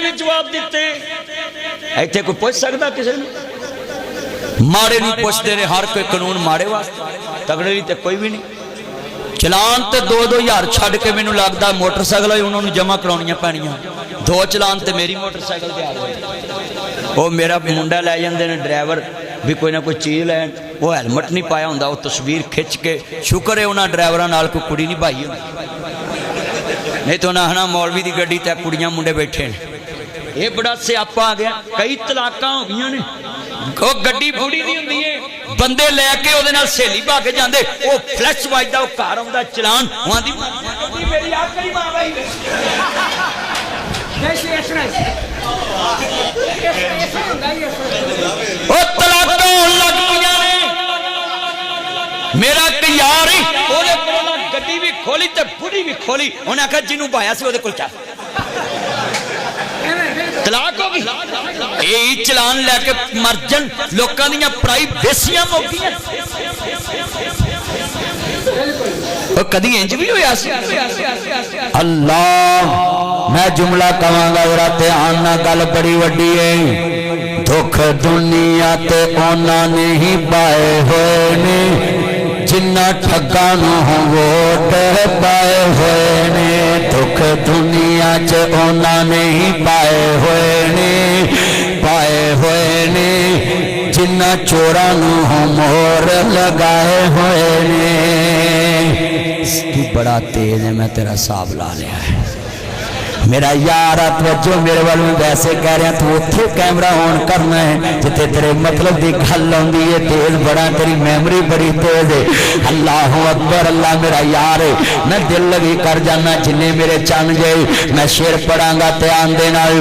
भी जवाब दिते। इत्थे कोई पूछ सकता किसी ने? माड़े नहीं पुछते ने, हर कोई कानून माड़े वास्ते, तगड़े लिए तो कोई भी नहीं। चलान तो 2-2 हज़ार छड़ के मैनू लगता मोटरसाइकिल उन्होंने जमा करानियां पैनियां। 2 चलान तो मेरी मोटरसाइकिल ते आ गए। वो मेरा मुंडा लै जाते हैं ड्राइवर भी कोई ना कोई चीज़ लैन, वो हैलमट नहीं पाया होंदा, वो तस्वीर खिंच के शुक्र है उन्होंने ड्राइवरों नाल कोई कुड़ी नहीं पाई होंदी, नहीं तो उन्हें आखना मौलवी की गड्डी ते कुड़ियां मुंडे बैठे हैं। ये बड़ा स्यापा आ गया। कई तलाकां हो गई ने, वो गड्डी बुढ़ी दी हुंदी है, बंदे लैके ओहदे नाल सहेली पा के जांदे, वो फ्लैश वजदा, वो घर आउंदा चलान आंदी मेरी आखरी मां भाई ओ तलाकां होण लग पईयां ने। मेरा एक यार ही ओहदे कोल गड्डी भी खोली ते बुढ़ी भी खोली, उन्हें आखिया जिन्हों पाया सी ओहदे कोल चल, तलाक हो गई। यही चलान लैके मरजन लोगों दी प्राइवेसियां मुक्कियां। कदी इंज भी होया सी? अल्लाह मैं जुमला कहांगा जरा ध्यान नाल, गल बड़ी वड्डी है। दुख दुनिया ते ओना ने ही पाए होए ने जिन्ना ठग्गां नूं वोट पाए होए ने। दुख दुनिया च ओना ने ही पाए होए ने जिन्ना चोरां नूं मोहर लगाए होए ने। तू बड़ा तेज है, मैं तेरा हिसाब ला लिया है। मेरा यार तवज्जो मेरे वाल में वैसे कह रहा, तू उत्थे कैमरा ऑन करना है जिथे तेरे मतलब की गल आउंदी है। तेज बड़ा, तेरी मेमोरी बड़ी तेज है। अल्लाह अकबर, अल्लाह मेरा यार है। मैं दिल लगी कर जाना, जिन्ने मेरे चन जाए मैं शेर पढ़ांगा ध्यान दे नाल।